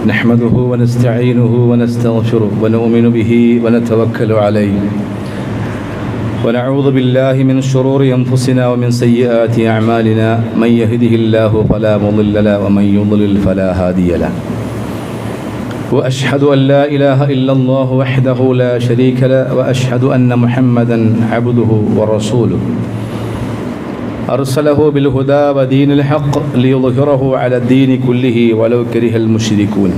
نحمده ونستعينه ونستغفره ونؤمن به ونتوكل عليه ونعوذ بالله من شرور أنفسنا ومن سيئات أعمالنا من يهده الله فلا مضل له ومن يضلل فلا هادي له وأشهد أن لا إله إلا الله وحده لا شريك له وأشهد أن محمدا عبده ورسوله أرسله بالهدى ودين الحق ليظهره على الدين كله ولو كره المشركون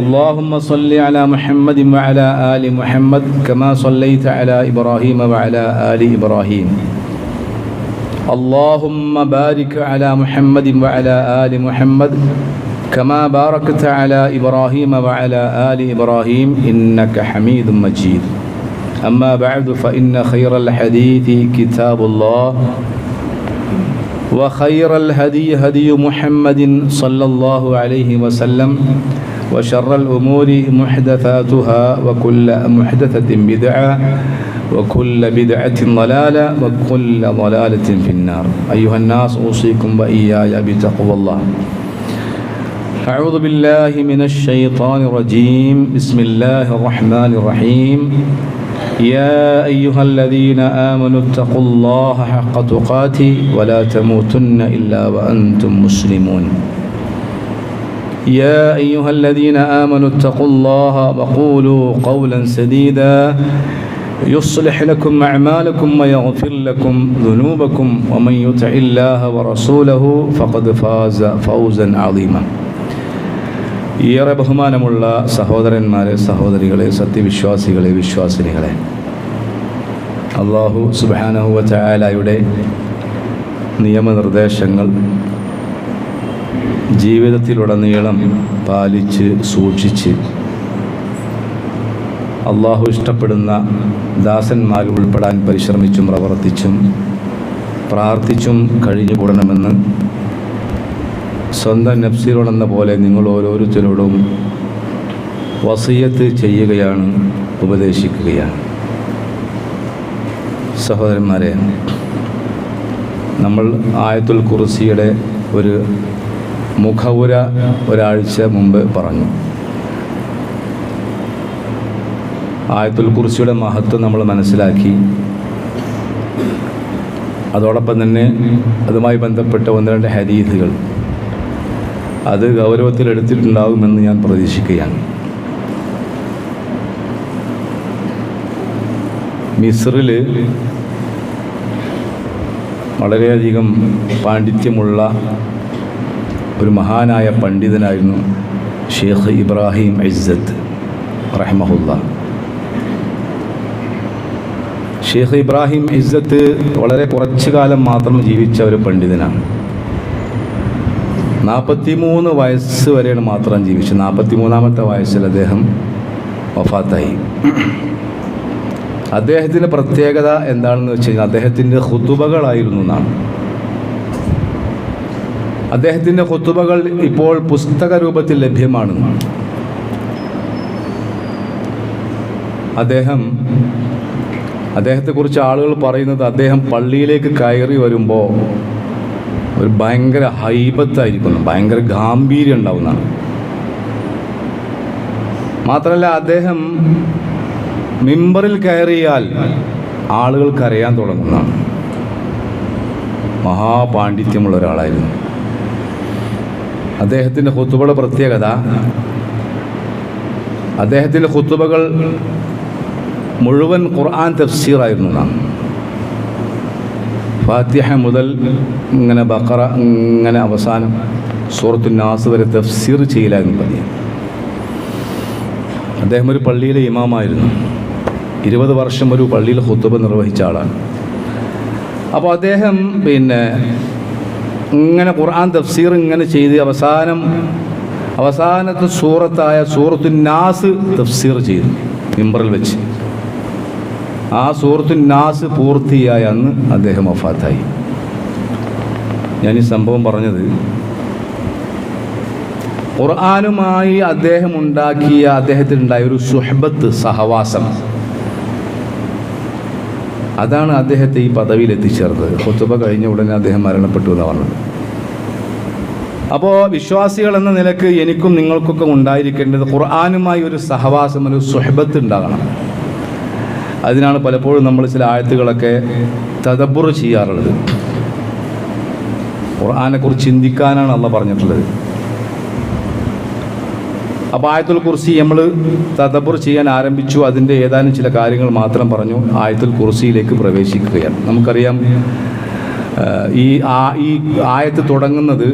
اللهم صل على محمد وعلى آل محمد كما صليت على إبراهيم وعلى آل إبراهيم اللهم بارك على محمد وعلى آل محمد كما باركت على إبراهيم وعلى آل إبراهيم إنك حميد مجيد أما بعد فإن خير الحديث كتاب الله وخير الهدي هدي محمد صلى الله عليه وسلم وشر الأمور محدثاتها وكل محدثة بدعة وكل بدعة ضلالة وكل ضلالة في النار أيها الناس أوصيكم وإياي بتقوى الله أعوذ بالله من الشيطان الرجيم بسم الله الرحمن الرحيم يا أيها الذين آمنوا اتقوا الله حق تقاته ولا تموتن إلا وأنتم مسلمون يا أيها الذين آمنوا اتقوا الله وقولوا قولا سديدا يصلح لكم أعمالكم ويغفر لكم ذنوبكم ومن يطع الله ورسوله فقد فاز فوزا عظيما ഏറെ ബഹുമാനമുള്ള സഹോദരന്മാരെ, സഹോദരികളെ, സത്യവിശ്വാസികളെ, വിശ്വാസിനികളെ, അല്ലാഹു സുബ്ഹാനഹു വ തആലയുടെ നിയമനിർദ്ദേശങ്ങൾ ജീവിതത്തിലുടനീളം പാലിച്ച് സൂക്ഷിച്ച് അല്ലാഹു ഇഷ്ടപ്പെടുന്ന ദാസന്മാരിൽ ഉൾപ്പെടാൻ പരിശ്രമിച്ചും പ്രവർത്തിച്ചും പ്രാർത്ഥിച്ചും കഴിഞ്ഞുകൂടണമെന്ന് സ്വന്തം നഫ്സിനോടെന്ന പോലെ നിങ്ങൾ ഓരോരുത്തരോടും വസിയത്ത് ചെയ്യുകയാണ്, ഉപദേശിക്കുകയാണ്. സഹോദരന്മാരെ, നമ്മൾ ആയത്തുൽ കുർസിയുടെ ഒരു മുഖവുര ഒരാഴ്ച മുമ്പ് പറഞ്ഞു. ആയത്തുൽ കുർസിയുടെ മഹത്വം നമ്മൾ മനസ്സിലാക്കി. അതോടൊപ്പം തന്നെ അതുമായി ബന്ധപ്പെട്ട ഒന്ന് രണ്ട് ഹദീസുകൾ അത് ഗൗരവത്തിലെടുത്തിട്ടുണ്ടാകുമെന്ന് ഞാൻ പ്രതീക്ഷിക്കുകയാണ്. മിസ്റിൽ വളരെയധികം പാണ്ഡിത്യമുള്ള ഒരു മഹാനായ പണ്ഡിതനായിരുന്നു ഷെയ്ഖ് ഇബ്രാഹിം ഇസ്സത്ത് റഹ്മഹുല്ലാ. ഷെയ്ഖ് ഇബ്രാഹിം ഇസ്സത്ത് വളരെ കുറച്ചു കാലം മാത്രം ജീവിച്ച ഒരു പണ്ഡിതനാണ്. 43 വയസ്സ് വരെയാണ് മാത്രം ജീവിച്ചത്. 43ാമത്തെ വയസ്സിൽ അദ്ദേഹം വഫാത്തായി. അദ്ദേഹത്തിൻ്റെ പ്രത്യേകത എന്താണെന്ന് വെച്ച് കഴിഞ്ഞാൽ അദ്ദേഹത്തിൻ്റെ ഖുതുബകളായിരുന്നു എന്നാണ്. അദ്ദേഹത്തിൻ്റെ ഖുതുബകൾ ഇപ്പോൾ പുസ്തക രൂപത്തിൽ ലഭ്യമാണ്. അദ്ദേഹത്തെക്കുറിച്ച് ആളുകൾ പറയുന്നത് അദ്ദേഹം പള്ളിയിലേക്ക് കയറി വരുമ്പോൾ ഒരു ഭയങ്കര ഹൈബത്തായിരിക്കുന്നു, ഭയങ്കര ഗാംഭീര്യം ഉണ്ടാവുന്നതാണ്. മാത്രമല്ല, അദ്ദേഹം മിമ്പറിൽ കയറിയാൽ ആളുകൾ കരയാൻ തുടങ്ങുന്നതാണ്. മഹാപാണ്ഡിത്യമുള്ള ഒരാളായിരുന്നു. അദ്ദേഹത്തിൻ്റെ ഖുതുബയുടെ പ്രത്യേകത, അദ്ദേഹത്തിൻ്റെ ഖുതുബകൾ മുഴുവൻ ഖുർആൻ തഫ്സീറായിരുന്നു എന്നാണ്. ഫാത്തിഹ മുതൽ ഇങ്ങനെ ബഖറ ഇങ്ങനെ അവസാനം സൂറത്തുൻ നാസ് വരെ തഫ്സീർ ചെയ്യലായിരുന്നു പതിവ്. അദ്ദേഹം ഒരു പള്ളിയിലെ ഇമാമായിരുന്നു. 20 വർഷം ഒരു പള്ളിയിൽ ഖുതുബ നിർവഹിച്ച ആളാണ്. അപ്പോൾ അദ്ദേഹം ഇങ്ങനെ ഖുർആൻ തഫ്സീർ ഇങ്ങനെ ചെയ്ത് അവസാനത്തെ സൂറത്തായ സൂറത്തുൻ നാസ് തഫ്സീർ ചെയ്തു മിമ്പറിൽ വെച്ച്. ആ സൂറത്തുൻ നാസ് പൂർത്തിയായ അന്ന് അദ്ദേഹം വഫാത്തായി. ഞാൻ ഈ സംഭവം പറഞ്ഞത് ഖുർആനുമായി അദ്ദേഹത്തിനുണ്ടായ ഒരു സുഹബത്ത്, സഹവാസം, അതാണ് അദ്ദേഹത്തെ ഈ പദവിയിൽ എത്തിച്ചേർന്നത്. ഖുതുബ കഴിഞ്ഞ ഉടനെ അദ്ദേഹം മരണപ്പെട്ടു എന്ന് പറഞ്ഞത്. അപ്പോൾ വിശ്വാസികൾ എന്ന നിലക്ക് എനിക്കും നിങ്ങൾക്കൊക്കെ ഉണ്ടായിരിക്കേണ്ടത് ഖുർആനുമായി ഒരു സഹവാസം, ഒരു സുഹബത്ത് ഉണ്ടാകണം. അതിനാണ് പലപ്പോഴും നമ്മൾ ചില ആയത്തുകളൊക്കെ തദബ്ബുർ ചെയ്യാറുള്ളത്. ഖുർആനെക്കുറിച്ച് ചിന്തിക്കാനാണ് അള്ളാഹ് പറഞ്ഞിട്ടുള്ളത്. അപ്പോൾ ആയത്തുൽ കുർസി നമ്മൾ തദബ്ബുർ ചെയ്യാൻ ആരംഭിച്ചു. അതിൻ്റെ ഏതാനും ചില കാര്യങ്ങൾ മാത്രം പറഞ്ഞു ആയത്തുൽ കുർസിയിലേക്ക് പ്രവേശിക്കുകയാണ്. നമുക്കറിയാം ഈ ആയത്ത് തുടങ്ങുന്നത്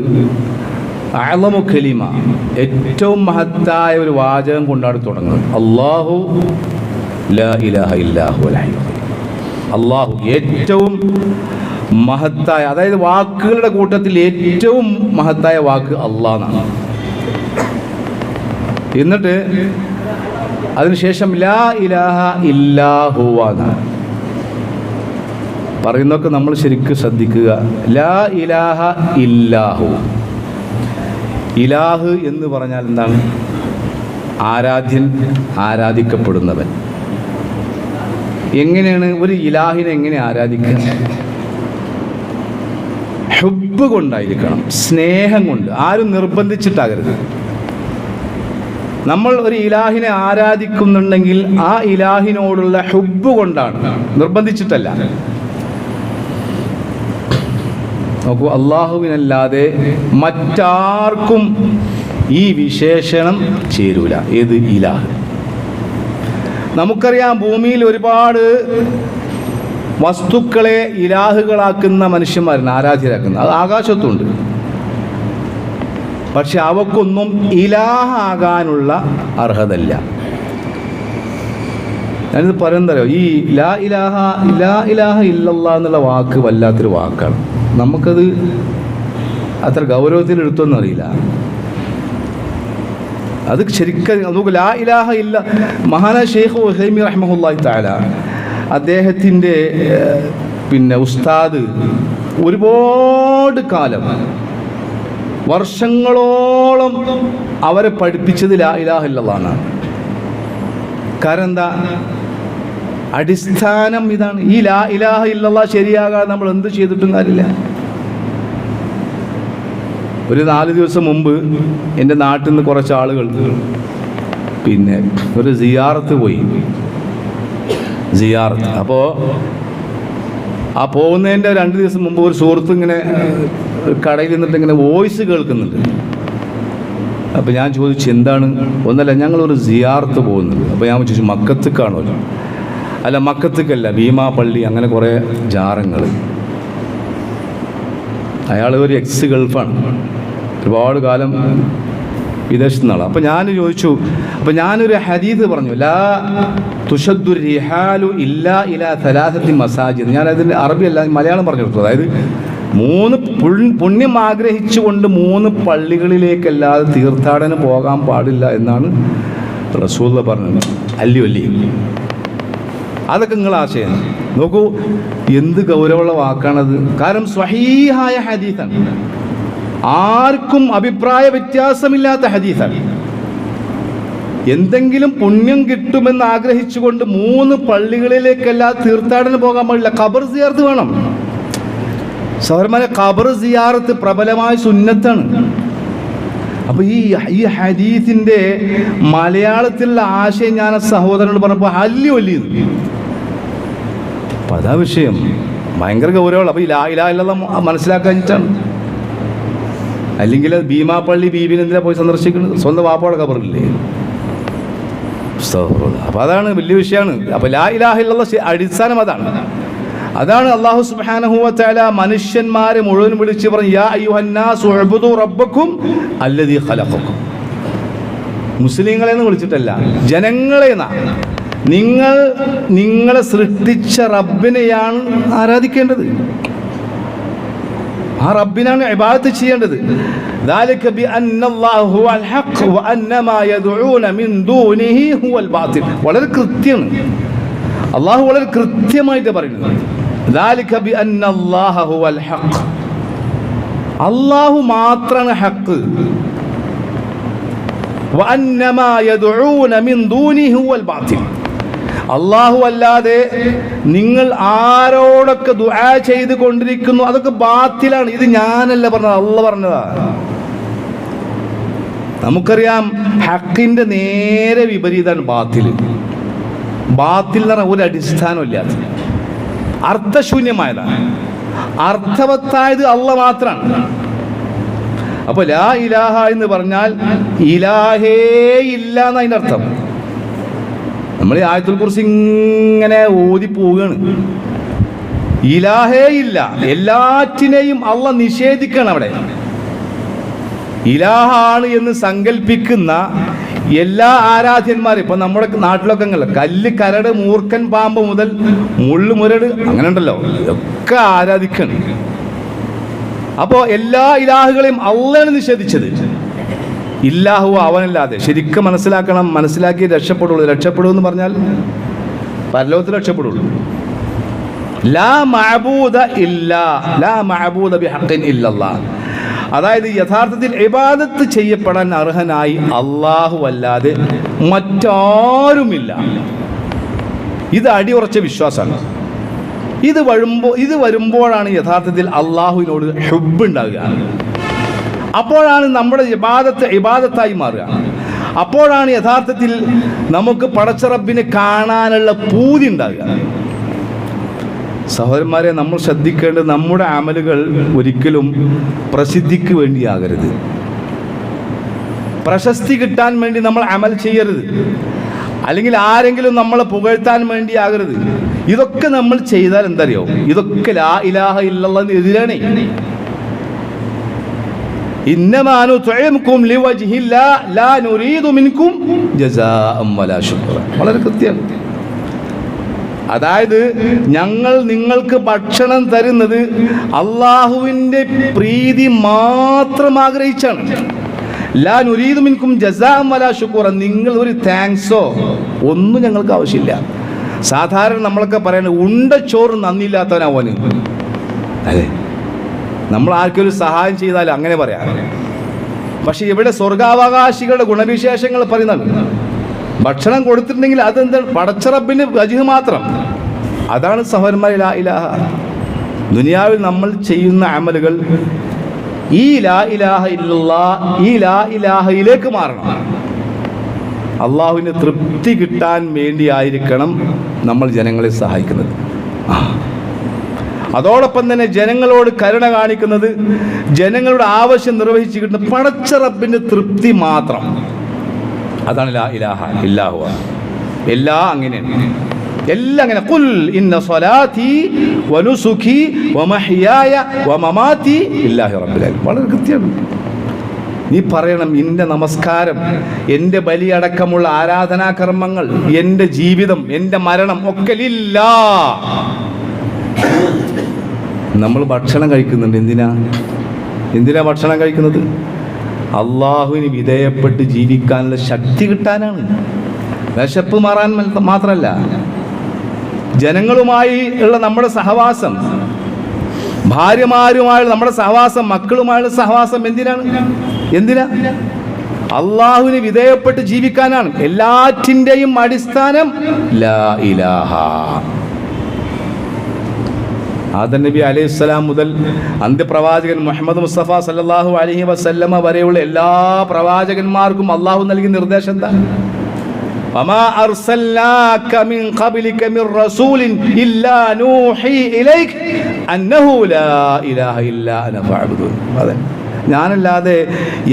അഅ്ലമു കലിമ, ഏറ്റവും മഹത്തായ ഒരു വാചകം കൊണ്ടാണ് തുടങ്ങുന്നത്. അല്ലാഹു ലാ ഇലാഹ ഇല്ലാ ഹുവൽ ഹയ്യുൽ ഖയ്യൂം. അല്ലാഹു ഏറ്റവും മഹത്തായ, അതായത് വാക്കുകളുടെ കൂട്ടത്തിൽ ഏറ്റവും മഹത്തായ വാക്ക് അല്ലാഹ് എന്നാണ്. എന്നിട്ട് അതിനുശേഷം ലാ ഇലാഹ ഇല്ലാ ഹുവ എന്നാണ് പറയുന്നതൊക്കെ നമ്മൾ ശരിക്കും ശ്രദ്ധിക്കുക. ലാ ഇലാഹ ഇല്ലാഹു. ഇലാഹ് എന്ന് പറഞ്ഞാൽ എന്താണ്? ആരാധ്യൻ, ആരാധിക്കപ്പെടുന്നവൻ. എങ്ങനെയാണ് ഒരു ഇലാഹിനെ എങ്ങനെ ആരാധിക്കുക? ഹുബ്ബ് കൊണ്ടായിരിക്കണം, സ്നേഹം കൊണ്ട്, ആരും നിർബന്ധിച്ചിട്ടാകരുത്. നമ്മൾ ഒരു ഇലാഹിനെ ആരാധിക്കുന്നുണ്ടെങ്കിൽ ആ ഇലാഹിനോടുള്ള ഹുബ്ബ് കൊണ്ടാണ്, നിർബന്ധിച്ചിട്ടല്ല. നോക്കൂ, അള്ളാഹുവിനല്ലാതെ മറ്റാർക്കും ഈ വിശേഷണം ചേരൂല. ഏത്? ഇലാഹ്. നമുക്കറിയാം ഭൂമിയിൽ ഒരുപാട് വസ്തുക്കളെ ഇലാഹുകളാക്കുന്ന മനുഷ്യന്മാരാണ്, ആരാധ്യരാക്കുന്ന. അത് ആകാശത്തുണ്ട്. പക്ഷെ അവക്കൊന്നും ഇലാഹാകാനുള്ള അർഹതല്ല. ഞാനിത് പറയുന്നതല്ലോ, ഈ ലാ ഇലാഹ ഇല്ലല്ലാഹ് എന്നുള്ള വാക്ക് വല്ലാത്തൊരു വാക്കാണ്. നമുക്കത് അത്ര ഗൗരവത്തിൽ എടുത്തൊന്നും അറിയില്ല. അത് ശരിക്കും നമുക്ക് ലാ ഇലാഹ ഇല്ല. മഹാനായ ഷെയ്ഖ് ഉസൈമീൻ റഹ്മത്തുള്ളാഹി തആല, അദ്ദേഹത്തിൻ്റെ ഉസ്താദ് ഒരുപാട് കാലം, വർഷങ്ങളോളം അവരെ പഠിപ്പിച്ചത് ലാ ഇലാഹ ഇല്ലല്ലാഹ് എന്നാണ്. കാരണം എന്താ? അടിസ്ഥാനം ഇതാണ്. ഈ ലാ ഇലാഹ ഇല്ലല്ലാഹ് ശരിയാകാതെ നമ്മൾ എന്ത് ചെയ്തിട്ടും കാര്യമില്ല. ഒരു 4 ദിവസം മുമ്പ് എൻ്റെ നാട്ടിൽ നിന്ന് കുറച്ച് ആളുകൾ ഒരു സിയാറത്ത് പോയി. സിയാറത്ത്. അപ്പോൾ ആ പോകുന്നതിൻ്റെ 2 ദിവസം മുമ്പ് ഒരു സുഹൃത്ത് ഇങ്ങനെ കടയിൽ നിന്നിട്ട് ഇങ്ങനെ വോയിസ് കേൾക്കുന്നുണ്ട്. അപ്പോൾ ഞാൻ ചോദിച്ചു, എന്താണ്? ഒന്നല്ല, ഞങ്ങളൊരു സിയാറത്ത് പോകുന്നുണ്ട്. അപ്പോൾ ഞാൻ ചോദിച്ചു, മക്കത്തേക്കാണോ? അല്ല, മക്കത്തേക്കല്ല, ഭീമാ പള്ളി, അങ്ങനെ കുറേ ജാറങ്ങൾ. അയാൾ ഒരു എക്സ് ഗൾഫാണ്, ഒരുപാട് കാലം വിദേശത്തു നിന്നാണ്. അപ്പോൾ ഞാൻ ചോദിച്ചു, അപ്പോൾ ഞാനൊരു ഹദീസ് പറഞ്ഞു, ലാ തുഷദ്ദു റിഹാലു ഇല്ലാ ഇലാ സലാസത്തി മസാജിദ്. ഞാൻ അതിൻ്റെ അറബി അല്ല മലയാളം പറഞ്ഞു കൊടുത്തു. അതായത് 3 പുണ്യം ആഗ്രഹിച്ചുകൊണ്ട് 3 പള്ളികളിലേക്കല്ലാതെ തീർത്ഥാടനം പോകാൻ പാടില്ല എന്നാണ് റസൂൽ പറഞ്ഞത്. അല്ലി അതൊക്കെ നിങ്ങൾ ആശയം നോക്കൂ, എന്ത് ഗൗരവമുള്ള വാക്കാണത്. കാരണം സ്വഹീഹായ ഹദീസാണ്, ആർക്കും അഭിപ്രായ വ്യത്യാസമില്ലാത്ത ഹദീസാണ്. എന്തെങ്കിലും പുണ്യം കിട്ടുമെന്ന് ആഗ്രഹിച്ചുകൊണ്ട് 3 പള്ളികളിലേക്കല്ലാതെ തീർത്ഥാടനം പോകാൻ പാടില്ല. ഖബർ സിയാറത്ത് വേണം. സഹോദരന്മാരെ, ഖബർ സിയാറത്ത് പ്രബലമായ സുന്നത്താണ്. അപ്പോൾ ഈ ഹദീസിൻ്റെ മലയാളത്തിലുള്ള ആശയം ഞാൻ സഹോദരനോട് പറഞ്ഞപ്പോൾ അല്ലി വലിയത്. അപ്പം അതാ വിഷയം, ഭയങ്കര ഗൗരവമുള്ള. അപ്പോൾ ഈ ലാ ഇലാഹ ഇല്ലല്ലാഹ് മനസ്സിലാക്കാനിട്ടാണ്. അല്ലെങ്കിൽ ഭീമാ പള്ളി ബീബിനെ എന്തിനാ പോയി സന്ദർശിക്കുന്നത്? സ്വന്തം വാപ്പയുടെ ഖബറില്ലേ? അപ്പോൾ അതാണ് വലിയ വിഷയമാണ്. അപ്പോൾ ലാ ഇലാഹ ഇല്ലല്ലാഹ് അടിസ്ഥാനം അതാണ് അല്ലാഹു സുബ്ഹാനഹു വ തആല മനുഷ്യന്മാരെ മുഴുവൻ വിളിച്ച് പറഞ്ഞു, യാ അയ്യുഹന്നാസു ഉഅ്ബുദു റബ്ബക്കും അല്ലദീ ഖലഖക്കും. മുസ്ലിങ്ങളെന്ന് വിളിച്ചിട്ടല്ല, ജനങ്ങളെന്നാ. നിങ്ങളെ സൃഷ്ടിച്ച റബ്ബിനെയാണ് ആരാധിക്കേണ്ടത്. ആ റബ്ബിനാണ് ഇബാദത്ത് ചെയ്യേണ്ടത്. ذلك بأن الله هو الحق وأن ما يدعون من دونه هو الباطل. വളരെ കൃത്യമാണ് അല്ലാഹു, വളരെ കൃത്യമായിട്ട് പറയുന്നത്. ذلك بأن الله هو الحق. അല്ലാഹു മാത്രമാണ് ഹക്ക്. وأن ما يدعون من دونه هو الباطل. അല്ലാഹു അല്ലാതെ നിങ്ങൾ ആരോടൊക്കെ ദുആ ചെയ്ത് കൊണ്ടിരിക്കുന്നു അതൊക്കെ ബാത്തിലാണ്. ഇത് ഞാനല്ല പറഞ്ഞത്, അല്ലാഹ് പറഞ്ഞതാ. നമുക്കറിയാം ഹക്കിൻ്റെ നേരെ വിപരീതമാണ് ബാത്തിൽ. ബാത്തിൽ എന്ന് പറഞ്ഞാൽ ഒരു അടിസ്ഥാനമില്ലാത്ത അർത്ഥശൂന്യമായതാണ്. അർത്ഥവത്തായത് അള്ളാഹ് മാത്രമാണ്. അപ്പോൾ ലാ ഇലാഹ എന്ന് പറഞ്ഞാൽ ഇലാഹേ ഇല്ല എന്നതിൻ്റെ അർത്ഥം. നമ്മൾ ഈ ആയത്തുൽ കുർസി ഇങ്ങനെ ഓതി പോവുകയാണ്. ഇലാഹേ ഇല്ല, എല്ലാറ്റിനെയും അള്ളാഹ് നിഷേധിക്കണം. അവിടെ ഇലാഹാണ് എന്ന് സങ്കല്പിക്കുന്ന എല്ലാ ആരാധ്യന്മാരും ഇപ്പം നമ്മുടെ നാട്ടിലൊക്കെ കല്ല്, കരട്, മൂർഖൻ പാമ്പ് മുതൽ മുള്ളുമുരട് അങ്ങനെ ഉണ്ടല്ലോ, ഇതൊക്കെ ആരാധിക്കണം. അപ്പോൾ എല്ലാ ഇലാഹുകളെയും അള്ളാഹാണ് നിഷേധിച്ചത്. ഇല്ലാഹു അവനല്ലാതെ. ശരിക്കും മനസ്സിലാക്കണം, മനസ്സിലാക്കി രക്ഷപ്പെടുള്ളൂ. രക്ഷപ്പെടുമെന്ന് പറഞ്ഞാൽ പരലോകത്തിൽ രക്ഷപ്പെടുള്ളൂ. ലാ മഅബൂദ ഇല്ലാ, ലാ മഅബൂദ ബിഹഖിൻ ഇല്ലല്ലാഹ്. അതായത് യഥാർത്ഥത്തിൽ ഇബാദത്ത് ചെയ്യപ്പെടാൻ അർഹനായി അല്ലാഹു അല്ലാതെ മറ്റാരുമില്ല. ഇത് അടിയുറച്ച വിശ്വാസമാണ്. ഇത് വരുമ്പോഴാണ് യഥാർത്ഥത്തിൽ അള്ളാഹുവിനോട് ഹുബ്ബ് ഉണ്ടാകുക. അപ്പോഴാണ് നമ്മുടെ ഇബാദത്തായി മാറുക. അപ്പോഴാണ് യഥാർത്ഥത്തിൽ നമുക്ക് പടച്ച റബ്ബിനെ കാണാനുള്ള പൂതി ഉണ്ടാകുക. സഹോദരന്മാരെ, നമ്മൾ ശ്രദ്ധിക്കേണ്ടത് നമ്മുടെ അമലുകൾ ഒരിക്കലും പ്രസിദ്ധിക്ക് വേണ്ടിയാകരുത്. പ്രശസ്തി കിട്ടാൻ വേണ്ടി നമ്മൾ അമൽ ചെയ്യരുത്. അല്ലെങ്കിൽ ആരെങ്കിലും നമ്മളെ പുകഴ്ത്താൻ വേണ്ടിയാകരുത്. ഇതൊക്കെ നമ്മൾ ചെയ്താൽ എന്തറിയോ, ഇതൊക്കെ ലാ ഇലാഹ ഇല്ലല്ലാഹ് എതിരാണ്. ഇന്നമാ നുത്ഇമുകും ലിവജ്ഹില്ലാഹ് ലാ നുരീദു മിൻകും ജസാഅൻ വലാ ശുക്ര. വളരെ കൃത്യമാണ്. അതായത് ഞങ്ങൾ നിങ്ങൾക്ക് ഭക്ഷണം തരുന്നത് അള്ളാഹുവിൻ്റെ പ്രീതി മാത്രം ആഗ്രഹിച്ചാണ്. ലാ നുരീദു മിൻകും ജസാഅൻ വലാ ശുക്ര. നിങ്ങൾ ഒരു താങ്ക്സോ ഒന്നും ഞങ്ങൾക്ക് ആവശ്യമില്ല. സാധാരണ നമ്മളൊക്കെ പറയുന്നത് ഉണ്ട ചോറ് നന്ദിയില്ലാത്തവനവന്. അതെ, നമ്മൾ ആർക്കൊരു സഹായം ചെയ്താലും അങ്ങനെ പറയാം. പക്ഷെ ഇവിടെ സ്വർഗാവകാശികളുടെ ഗുണവിശേഷങ്ങൾ പറയുന്നത് ഭക്ഷണം കൊടുത്തിട്ടുണ്ടെങ്കിൽ അതെന്താണ്? പടച്ച റബ്ബിന് വജ്ഹ് മാത്രം. അതാണ് സഹോദരന്മാരെ ലാ ഇലാഹ. ദുനിയാവിൽ നമ്മൾ ചെയ്യുന്ന അമലുകൾ ഈ ലാ ഇലാഹ ഇല്ലല്ലാഹ്, ഈ ലാ ഇലാഹയിലേക്ക് മാറണം. അള്ളാഹുവിന് തൃപ്തി കിട്ടാൻ വേണ്ടിയായിരിക്കണം നമ്മൾ ജനങ്ങളെ സഹായിക്കുന്നത്. അതോടൊപ്പം തന്നെ ജനങ്ങളോട് കരുണ കാണിക്കുന്നത്, ജനങ്ങളുടെ ആവശ്യം നിർവഹിച്ച് കിട്ടുന്ന പടച്ച റബ്ബിൻ്റെ തൃപ്തി മാത്രം. അതാണ് ലാ ഇലാഹ ഇല്ലാഹു. എല്ലാം അങ്ങനെയാണ്. എല്ലാം അങ്ങനെ. ഖുൽ ഇന്ന സ്വലാത്തി വനുസുഖി വമഹ്യായ വമമാതി ലില്ലാഹി റബ്ബിൽ ആലമീൻ. വളരെ കൃത്യമാണ്. നീ പറയണം, എൻ്റെ നമസ്കാരം, എൻ്റെ ബലിയടക്കമുള്ള ആരാധനാകർമ്മങ്ങൾ, എൻ്റെ ജീവിതം, എൻ്റെ മരണം ഒക്കെ ലില്ലാ. നമ്മൾ ഭക്ഷണം കഴിക്കുന്നുണ്ട്. എന്തിനാ ഭക്ഷണം കഴിക്കുന്നത്? അള്ളാഹുവിന് വിധേയപ്പെട്ട് ജീവിക്കാനുള്ള ശക്തി കിട്ടാനാണ്. വിശപ്പ് മാറാൻ മാത്രമല്ല. ജനങ്ങളുമായി ഉള്ള നമ്മുടെ സഹവാസം, ഭാര്യമാരുമായുള്ള നമ്മുടെ സഹവാസം, മക്കളുമായുള്ള സഹവാസം എന്തിനാ? അള്ളാഹുവിന് വിധേയപ്പെട്ട് ജീവിക്കാനാണ്. എല്ലാറ്റിൻ്റെയും അടിസ്ഥാനം ലാ ഇലാഹ. ആദം നബി അലൈഹിസ്സലാം മുതൽ അന്ത്യപ്രവാചകൻ മുഹമ്മദ് മുസ്തഫ സല്ലല്ലാഹു അലൈഹി വസല്ലമ വരെയുള്ള എല്ലാ പ്രവാചകന്മാർക്കും അള്ളാഹു നൽകിയ നിർദ്ദേശം എന്താ? വമാ അർസൽനാക മിൻ ഖബ്ലിക മിർ റസൂലിൻ ഇല്ലാ നൂഹി ഇലൈക അന്നഹു ലാ ഇലാഹ ഇല്ലാ അന ഫഅബ്ദുൻ. അതെ, ഞാനല്ലാതെ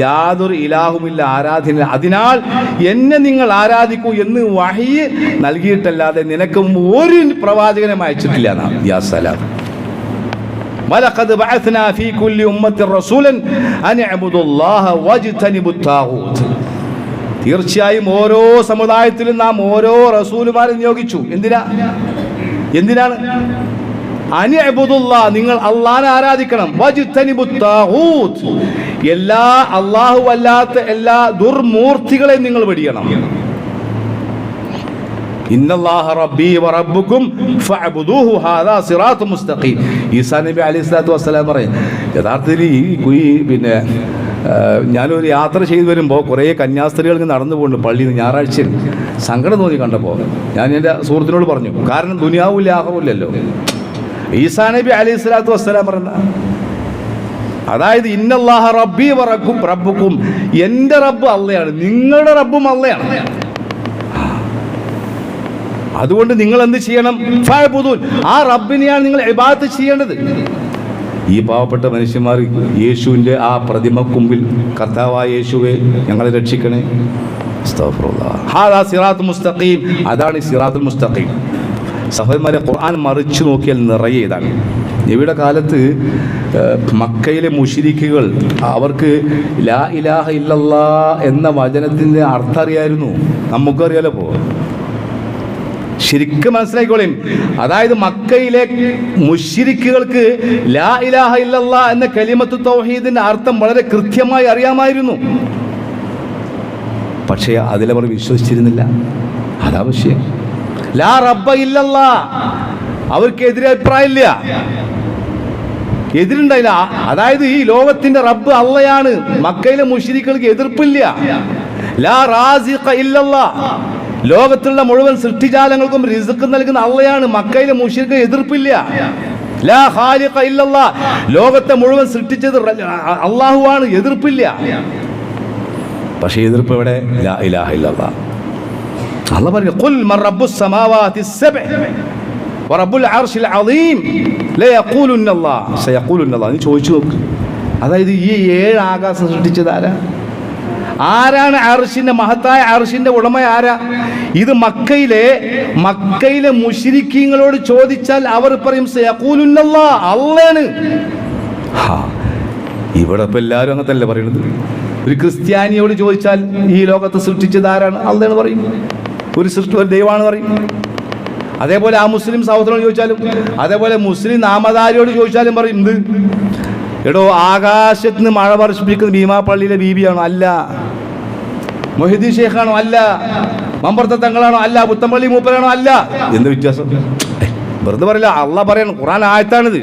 യാതൊരു ഇലാഹുമില്ല, ആരാധന. അതിനാൽ എന്നെ നിങ്ങൾ ആരാധിക്കൂ എന്ന് വഹ്യ് നൽകിയിട്ടല്ലാതെ നിനക്ക് ഒരു പ്രവാചകനെ അയച്ചിട്ടില്ല. യാ സലാം. വലഖദ് ബഅത്നാ ഫീ കുല്ലി ഉമ്മത്തിൻ റസൂലൻ അൻ അഅ്ബുദുല്ലാഹ വജ്തനിബുത് താഗൂത്ത്. തീർച്ചയായും ഓരോ സമുദായത്തിലും നാം ഓരോ റസൂലുമാരെ നിയോഗിച്ചു. എന്തിനാണ്? അൻ അഅ്ബുദുല്ലാഹ്, നിങ്ങൾ അല്ലാഹനെ ആരാധിക്കണം. വജ്തനിബുത് താഗൂത്ത്, എല്ലാ അല്ലാഹു അല്ലാത്ത എല്ലാ ദുർമൂർത്തികളെയും നിങ്ങൾ വെടിയണം. ഇന്നല്ലാഹ റബ്ബി വറബ്ബുക്കും ഫഅബ്ദൂഹു ഹാദാ സിറാത്തും മുസ്തഖീം. ഈസാ നബി അലൈഹിസ്സലാത്തു വസ്സലാം പറയും, യഥാർത്ഥത്തിൽ പിന്നെ ഞാനൊരു യാത്ര ചെയ്തു വരുമ്പോൾ കുറേ കന്യാസ്ത്രീകൾക്ക് നടന്നു പോകുന്നുണ്ട് പള്ളിയിൽ നിന്ന്. ഞായറാഴ്ചയിൽ സങ്കടം തോന്നി കണ്ടപ്പോൾ ഞാൻ എൻ്റെ സുഹൃത്തിനോട് പറഞ്ഞു, കാരണം ദുനിയാവില്ല ആഹ്റമില്ലല്ലോ. ഈസാ നബി അലൈഹിസ്സലാത്തു വസ്സലാം പറഞ്ഞ അതായത് ഇന്നല്ലാഹ റബ്ബി വ റബ്ബുക്കും, എൻ്റെ റബ്ബ് അള്ളയാണ്, നിങ്ങളുടെ റബ്ബും അള്ളയാണ്. അതുകൊണ്ട് നിങ്ങൾ എന്ത് ചെയ്യണം? ഫഅ്ബുദൂൻ, ആ റബ്ബിനെയാണ് നിങ്ങൾ ഇബാദത്ത് ചെയ്യേണ്ടത്. ഈ പാവപ്പെട്ട മനുഷ്യന്മാർ യേശുവിൻ്റെ ആ പ്രതിമ മുമ്പിൽ കർത്താവായ യേശുവേ ഞങ്ങളെ രക്ഷിക്കണേ, അസ്തഗ്ഫിറുല്ലാഹ്, ഹാദാ സിറാത്തുൽ മുസ്തഖീം, അതാണ് സിറാത്തുൽ മുസ്തഖീം. സഹോദരന്മാരെ, ഖുർആൻ മറിച്ചു നോക്കിയാൽ നിറയെ ഇതാണ്. നബിയുടെ കാലത്ത് മക്കയിലെ മുശ്രിക്കുകൾ അവർക്ക് ലാ ഇലാഹ ഇല്ലല്ലാഹ് എന്ന വചനത്തിൻ്റെ അർത്ഥം അറിയായിരുന്നു. നമുക്കറിയാലോ. ശരിക്കും മനസ്സിലാക്കിക്കോളീം. അതായത് മക്കയിലെ മുശ്രിക്കുകൾക്ക് ലാ ഇലാഹ ഇല്ലല്ലാഹ് എന്ന കലിമത്ത് തൗഹീദിന്റെ അർത്ഥം വളരെ കൃത്യമായി അറിയാമായിരുന്നു. പക്ഷേ അതിലവർ വിശ്വസിച്ചിരുന്നില്ല. അതാ വിഷയം. ലാ റബ്ബ ഇല്ലല്ലാഹ്, അവർക്ക് എതിരെ അഭിപ്രായമില്ല, എതിരുണ്ടായില്ല. അതായത് ഈ ലോകത്തിന്റെ റബ്ബ് അള്ളയാണ്. മക്കയിലെ മുശ്രിക്കുകൾക്ക് എതിർപ്പില്ല. ലാ റാസിഖ ഇല്ലല്ലാഹ്, ലോകത്തുള്ള മുഴുവൻ സൃഷ്ടിജാലങ്ങൾക്കും റിസ്ക് നൽകുന്ന അള്ളയാണ്. മക്കയിലെ മുശ്രിക്ക് എതിർപ്പില്ല. ലാ ഖാലിഖ ഇല്ലല്ലാഹ്, ലോകത്തെ മുഴുവൻ സൃഷ്ടിച്ചത് അള്ളാഹുവാണ്, എതിർപ്പില്ല. പക്ഷേ എതിർപ്പ് എവിടെ? ലാ ഇലാഹ ഇല്ലല്ലാഹ്. അള്ളാഹ് പറഞ്ഞു, ഖുൽ മൻ റബ്ബുസ് സമാവാതി സബ്അ വറബ്ബുൽ അർശിൽ അളീം ലയഖൂലുന്നല്ലാഹ് സയഖൂലുന്നല്ലാഹ്. നീ ചോദിച്ചു നോക്ക്. അതായത് ഈ 7 ആകാശം സൃഷ്ടിച്ചത് ആരാ? ആരാണ് അർശിന്റെ മഹത്തായ അർശിന്റെ ഉടമ? ആരാ? ഇത് മക്കയിലെ മുശ്രിക്കീങ്ങളോട് ചോദിച്ചാൽ അവർ പറയും സയഖൂലുന്നല്ലാഹ്, അള്ളയാണ്. ഇവിടെ ഇപ്പം എല്ലാവരും അങ്ങനത്തല്ലേ പറയുന്നത്. ഒരു ക്രിസ്ത്യാനിയോട് ചോദിച്ചാൽ ഈ ലോകത്തെ സൃഷ്ടിച്ചത് ആരാണ്? അള്ളയാണ് പറയും. ഒരു ദൈവമാണ് പറയും. അതേപോലെ ആ മുസ്ലിം സഹോദരനോട് ചോദിച്ചാലും, അതേപോലെ മുസ്ലിം നാമധാരിയോട് ചോദിച്ചാലും പറയും എന്ത്? എടോ, ആകാശത്ത് നിന്ന് മഴ വർഷിപ്പിക്കുന്ന ഭീമാപ്പള്ളിയിലെ ബീബിയാണോ? അല്ല. മൊഹിദ്ദീൻ ഷേഖാണോ? അല്ല. മമ്പർത്ത തങ്ങളാണോ? അല്ല. പുത്തമ്പള്ളി മൂപ്പരാണോ? അല്ല. എന്ത് വ്യത്യാസം? വെറുതെ പറയില്ല, അള്ളാഹ് പറയണം. ഖുർആൻ ആയത്താണിത്.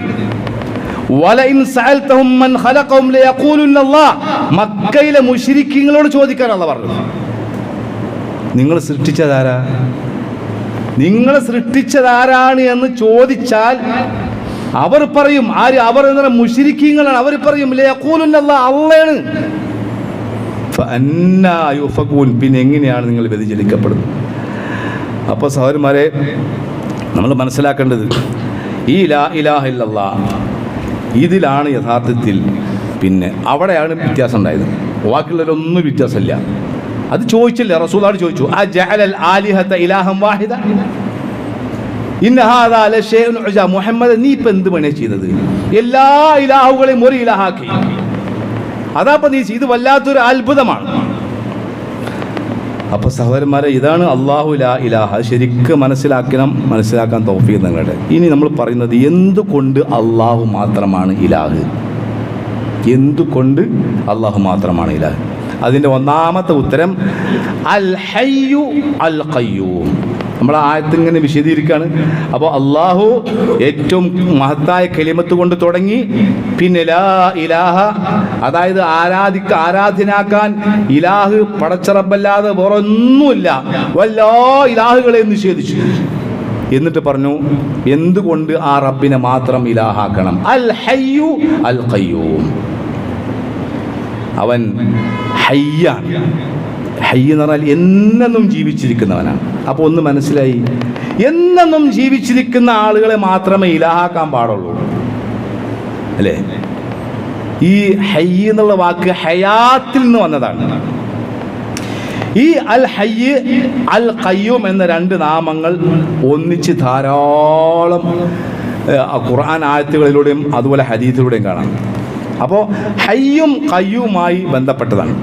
വലഇൻ സഅൽതഹും മൻ ഖലഖഹും ലയഖൂലുന്നല്ലാഹ്, മക്കയിലെ മുശ്രിക്കീങ്ങളോട് ചോദിക്കാൻ അള്ളാഹ് പറഞ്ഞു. നിങ്ങൾ സൃഷ്ടിച്ചതാരാ? നിങ്ങൾ സൃഷ്ടിച്ചതാരാണ് എന്ന് ചോദിച്ചാൽ അവർ പറയും. ആര്? അവർ എന്ന മുശ്രിക്കീങ്ങളാണ്. അവർ പറയും ലയഖൂലുന്നല്ലാഹ്, അള്ളയാണ്. ഫഅന്നാ യുഫകൂൻ, പിന്നെ എങ്ങനെയാണ് നിങ്ങൾ വ്യതിചലിക്കപ്പെടുന്നത്? അപ്പോൾ സഹോദരന്മാരെ, നമ്മൾ മനസ്സിലാക്കേണ്ടത് ഈ ലാ ഇലാഹ ഇല്ലല്ലാഹ് ഇതിലാണ് യഥാർത്ഥത്തിൽ, പിന്നെ അവിടെയാണ് വ്യത്യാസം ഉണ്ടായത്. ബാക്കിയുള്ളവരൊന്നും വ്യത്യാസമില്ല. അത് ചോദിച്ചില്ല, റസൂലാണ് ചോദിച്ചു, അജഅലൽ ആലിഹത ഇലാഹൻ വാഹിദ ഇന്ന ഹാദാ ലശൈഉൻ ഉജാബ്. മുഹമ്മദ്, നീ ഇപ്പം എന്ത് പണിയാണ് ചെയ്തത്? എല്ലാ ഇലാഹുകളെയും ഒരു ഇലാഹാക്കി. അതാപ്പം നീ ഇത് വല്ലാത്തൊരു അത്ഭുതമാണ്. അപ്പോൾ സഹോദരന്മാരെ, ഇതാണ് അല്ലാഹു ലാ ഇലാഹ. ശരിക്കും മനസ്സിലാക്കാൻ തൗഫീഖ് നിങ്ങളുടെ. ഇനി നമ്മൾ പറയുന്നത് എന്തുകൊണ്ട് അല്ലാഹു മാത്രമാണ് ഇലാഹ്? എന്തുകൊണ്ട് അല്ലാഹു മാത്രമാണ് ഇലാഹ്? അതിൻ്റെ ഒന്നാമത്തെ ഉത്തരം അൽ ഹയ്യു അൽ ഖയ്യൂം. നമ്മൾ ആയത്തിങ്ങനെ വിശദീകരിക്കുകയാണ്. അപ്പോൾ അല്ലാഹു ഏറ്റവും മഹത്തായ കലിമത്ത് കൊണ്ട് തുടങ്ങി, പിന്നെ ലാ ഇലാഹ, അതായത് ആരാധനാക്കാൻ ഇലാഹ് പടച്ചറബല്ലാതെ വേറെ ഒന്നുമില്ല, വല്ലാ ഇലാഹുകളെ നിഷേധിച്ചു. എന്നിട്ട് പറഞ്ഞു എന്തുകൊണ്ട് ആ റബ്ബിനെ മാത്രം ഇലാഹാക്കണം? അൽ ഹയ്യു അൽ ഖയ്യൂം. അവൻ ഹയ്യാണ്. ഹയ്യ് എന്ന് പറഞ്ഞാൽ എന്നെന്നും ജീവിച്ചിരിക്കുന്നവനാണ്. അപ്പോൾ ഒന്ന് മനസ്സിലായി, എന്നെന്നും ജീവിച്ചിരിക്കുന്ന ആളുകളെ മാത്രമേ ഇലാഹാക്കാൻ പാടുള്ളൂ, അല്ലേ? ഈ ഹയ്യ് എന്നുള്ള വാക്ക് ഹയാത്തിൽ നിന്ന് വന്നതാണ്. ഈ അൽ ഹയ്യ് അൽ ഖയ്യൂം എന്ന 2 നാമങ്ങൾ ഒന്നിച്ച് ധാരാളം ഖുർആൻ ആയത്തുകളിലൂടെയും അതുപോലെ ഹദീസിലൂടെയും കാണാം. അപ്പോൾ ഹയ്യും ഖയ്യൂമായി ബന്ധപ്പെട്ടതാണ്.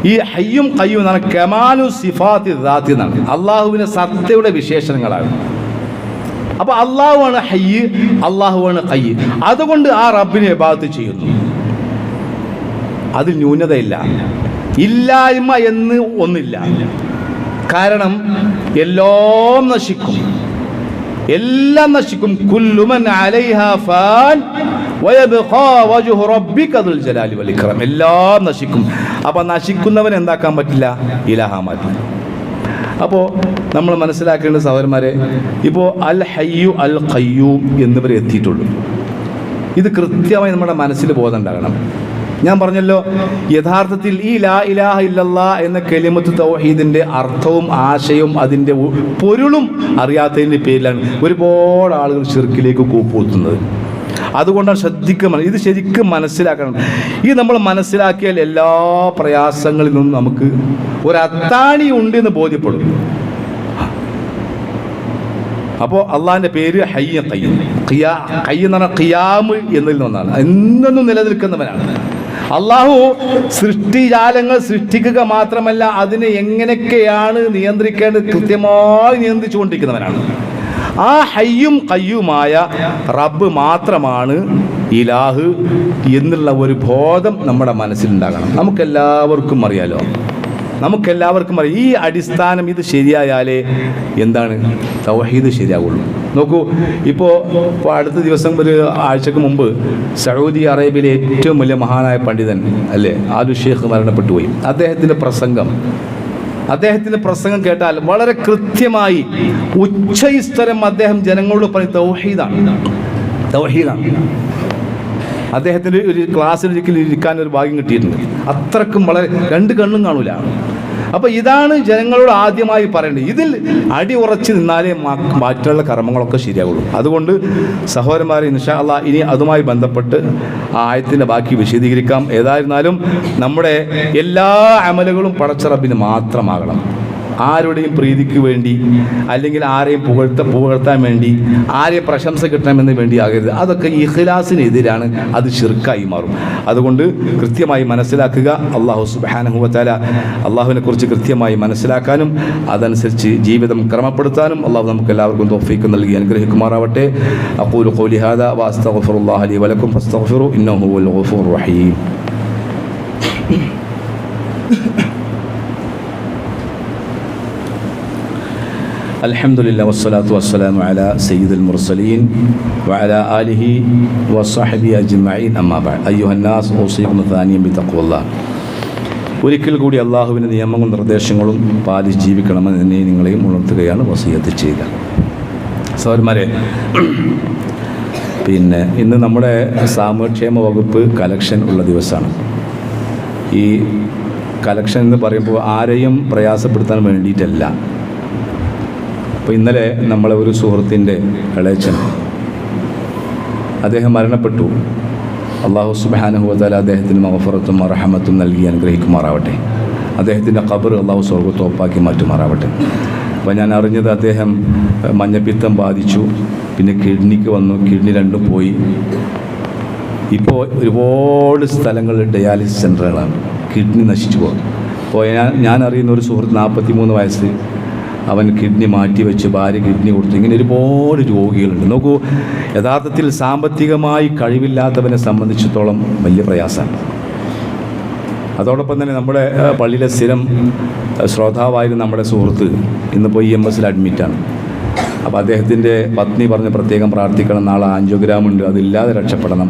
ഈ ഹയ്യും ഖയ്യൂം എന്നാണ് കമാലു സിഫാത്തി ദാത്തി എന്നാണ്, അള്ളാഹുവിൻ്റെ സത്തയുടെ വിശേഷണങ്ങളാണ്. അപ്പോൾ അള്ളാഹുവാണ് ഹയ്യ്, അള്ളാഹുവാണ് ഖയ്യ്. അതുകൊണ്ട് ആ റബ്ബിനെ ഇബാദത്ത് ചെയ്യുന്നു. അതിൽ ന്യൂനതയില്ല, ഇല്ലായ്മ എന്ന് ഒന്നില്ല. കാരണം എല്ലാം നശിക്കും, എല്ലാം നശിക്കും. കുല്ലുമൻ അലൈഹാ ഫാൻ വയബ്ഖാ വജ്ഹു റബ്ബിക ദുൽ ജലാലി വൽ ഇക്റാം. എല്ലാം നശിക്കും. അപ്പോൾ നശിക്കുന്നവൻ എന്താക്കാൻ പറ്റില്ല? ഇലാഹാൻ പറ്റില്ല. അപ്പോൾ നമ്മൾ മനസ്സിലാക്കേണ്ട സഹോദരന്മാരെ, ഇപ്പോൾ അൽ ഹയ്യു അൽ ഖയ്യൂം എന്നിവരെ എത്തിയിട്ടുള്ളൂ. ഇത് കൃത്യമായി നമ്മുടെ മനസ്സിൽ ബോധം ഉണ്ടാകണം. ഞാൻ പറഞ്ഞല്ലോ, യഥാർത്ഥത്തിൽ ഈ ലാ ഇലാഹ ഇല്ലല്ലാ എന്ന കലിമത്ത് തൗഹീദിൻ്റെ അർത്ഥവും ആശയവും അതിൻ്റെ പൊരുളും അറിയാത്തതിൻ്റെ പേരിലാണ് ഒരുപാട് ആളുകൾ ശിർക്കിലേക്ക് കൂപ്പുകുത്തുന്നത്. അതുകൊണ്ടാണ് ശ്രദ്ധിക്കണം, ഇത് ശരിക്കും മനസ്സിലാക്കണം. ഇത് നമ്മൾ മനസ്സിലാക്കിയാൽ എല്ലാ പ്രയാസങ്ങളിൽ നിന്നും നമുക്ക് ഒരു അത്താണി ഉണ്ട് എന്ന് ബോധ്യപ്പെടും. അപ്പോൾ അള്ളാഹിൻ്റെ പേര് ഹയ്യ ഖയ്യൂം. ഖയ്യ് എന്ന് പറഞ്ഞാൽ ഖിയാമ് എന്നതിൽ നിന്നാണ്, എന്നും നിലനിൽക്കുന്നവനാണ്. അള്ളാഹു സൃഷ്ടിജാലങ്ങൾ സൃഷ്ടിക്കുക മാത്രമല്ല, അതിനെ എങ്ങനെയൊക്കെയാണ് നിയന്ത്രിക്കേണ്ടത് കൃത്യമായി നിയന്ത്രിച്ചുകൊണ്ടിരിക്കുന്നവനാണ്. ആ ഹയ്യും ഖയ്യുമായ റബ്ബ് മാത്രമാണ് ഇലാഹ് എന്നുള്ള ഒരു ബോധം നമ്മുടെ മനസ്സിലുണ്ടാകണം. നമുക്കെല്ലാവർക്കും അറിയാലോ, ഈ അടിസ്ഥാനം ഇത് ശരിയായാലേ എന്താണ് തൗഹീദ് ശരിയാവുള്ളൂ. നോക്കൂ, ഇപ്പോൾ അടുത്ത ദിവസം ഒരു ആഴ്ചക്ക് മുമ്പ് സൗദി അറേബ്യയിലെ ഏറ്റവും വലിയ മഹാനായ പണ്ഡിതൻ അല്ലേ ആലു ഷേഖ് മരണപ്പെട്ടു പോയി. അദ്ദേഹത്തിൻ്റെ പ്രസംഗം കേട്ടാൽ വളരെ കൃത്യമായി ഉച്ചസ്ഥരം അദ്ദേഹം ജനങ്ങളോട് പറയും തൗഹീദാണ്. അദ്ദേഹത്തിൻ്റെ ഒരു ക്ലാസ്സിൽ ഒരിക്കലും ഇരിക്കാൻ ഒരു ഭാഗ്യം കിട്ടിയിട്ടുണ്ട്. അത്രക്കും വളരെ രണ്ട് കണ്ണും കാണൂല. അപ്പോൾ ഇതാണ് ജനങ്ങളോട് ആദ്യമായി പറയേണ്ടത്. ഇതിൽ അടി ഉറച്ച് നിന്നാലേ മറ്റുള്ള കർമ്മങ്ങളൊക്കെ ശരിയാവുള്ളൂ. അതുകൊണ്ട് സഹോദരന്മാരെ, ഇൻഷാ അല്ലാഹ് ഇനി അതുമായി ബന്ധപ്പെട്ട് ആ ആയത്തിൻ്റെ ബാക്കി വിശദീകരിക്കാം. ഏതായിരുന്നാലും നമ്മുടെ എല്ലാ അമലുകളും പടച്ച റബ്ബിന് മാത്രമാകണം. ആരുടെയും പ്രീതിക്ക് വേണ്ടി അല്ലെങ്കിൽ ആരെയും പുകഴ്ത്താൻ വേണ്ടി ആരെയും പ്രശംസ കിട്ടണമെന്ന് വേണ്ടി ആകരുത്. അതൊക്കെ ഇഖ്ലാസിനെതിരാണ്, അത് ശിർക്കായി മാറും. അതുകൊണ്ട് കൃത്യമായി മനസ്സിലാക്കുക. അല്ലാഹു സുബ്ഹാനഹു വ തആല അല്ലാഹുവിനെ കുറിച്ച് കൃത്യമായി മനസ്സിലാക്കാനും അതനുസരിച്ച് ജീവിതം ക്രമപ്പെടുത്താനും അല്ലാഹു നമുക്ക് എല്ലാവർക്കും തൗഫീഖ് നൽകി അനുഗ്രഹിക്കുമാറാവട്ടെ. അഖൂലു ഖൗലി ഹാദാ വ അസ്തഗ്ഫിറുല്ലാഹ ലി വ ലക്കും ഫസ്തഗ്ഫിറു ഇന്നഹു ഹുവൽ ഗഫൂറുർ റഹീം. അൽഹംദുലില്ലാഹി വസ്സലാത്തു വസ്സലാമു അലാ സയ്യിദുൽ മുർസലീൻ വഅലാ ആലിഹി വസ്സഹബിഹി അജ്മഈൻ. അമ്മാ ബഅദ്. അയ്യുഹന്നാസ് ഊസികും സാനിയം ബിത്തഖ്വല്ലാഹ്. ഒരിക്കൽ കൂടി അള്ളാഹുവിൻ്റെ നിയമങ്ങളും നിർദ്ദേശങ്ങളും പാലിച്ച് ജീവിക്കണമെന്ന് എന്നെ നിങ്ങളെയും ഉണർത്തുകയാണ് വസിയത്ത് ചെയ്യുക. സഹോദരന്മാരെ, ഇന്ന് നമ്മുടെ സാമൂഹ്യക്ഷേമ വകുപ്പ് കലക്ഷൻ ഉള്ള ദിവസമാണ്. ഈ കലക്ഷൻ എന്ന് പറയുമ്പോൾ ആരെയും പ്രയാസപ്പെടുത്താൻ വേണ്ടിയിട്ടല്ല. അപ്പോൾ ഇന്നലെ നമ്മളെ ഒരു സുഹൃത്തിൻ്റെ ഇളയച്ചൻ, അദ്ദേഹം മരണപ്പെട്ടു. അല്ലാഹു സുബ്ഹാനഹു വ തആല അദ്ദേഹത്തിന് മഗ്ഫിറത്തും റഹ്മത്തും നൽകി അനുഗ്രഹിക്കുമാറാവട്ടെ. അദ്ദേഹത്തിൻ്റെ ഖബർ അല്ലാഹു സ്വർഗ്ഗത്തോപ്പാക്കി മാറ്റുമാറാവട്ടെ. അപ്പോൾ ഞാൻ അറിഞ്ഞത് അദ്ദേഹം മഞ്ഞപ്പിത്തം ബാധിച്ചു, പിന്നെ കിഡ്നിക്ക് വന്നു, കിഡ്നി രണ്ടും പോയി. ഇപ്പോൾ ഒരുപാട് സ്ഥലങ്ങളിൽ ഡയാലിസിസ് സെൻ്ററുകളാണ്, കിഡ്നി നശിച്ചു പോകും. അപ്പോൾ ഞാൻ അറിയുന്ന ഒരു സുഹൃത്ത് 43 വയസ്സ്, അവൻ കിഡ്നി മാറ്റിവെച്ച് ഭാര്യ കിഡ്നി കൊടുത്തു. ഇങ്ങനെ ഒരുപാട് രോഗികളുണ്ട്. നോക്കൂ, യഥാർത്ഥത്തിൽ സാമ്പത്തികമായി കഴിവില്ലാത്തവനെ സംബന്ധിച്ചിടത്തോളം വലിയ പ്രയാസമാണ്. അതോടൊപ്പം തന്നെ നമ്മുടെ പള്ളിയിലെ സ്ഥിരം ശ്രോതാവായിരുന്ന നമ്മുടെ സുഹൃത്ത് ഇന്നിപ്പോൾ EMS അഡ്മിറ്റാണ്. അപ്പോൾ അദ്ദേഹത്തിൻ്റെ പത്നി പറഞ്ഞ് പ്രത്യേകം പ്രാർത്ഥിക്കണം, നാളെ ആൻജിയോഗ്രാം ഉണ്ട്, അതില്ലാതെ രക്ഷപ്പെടണം.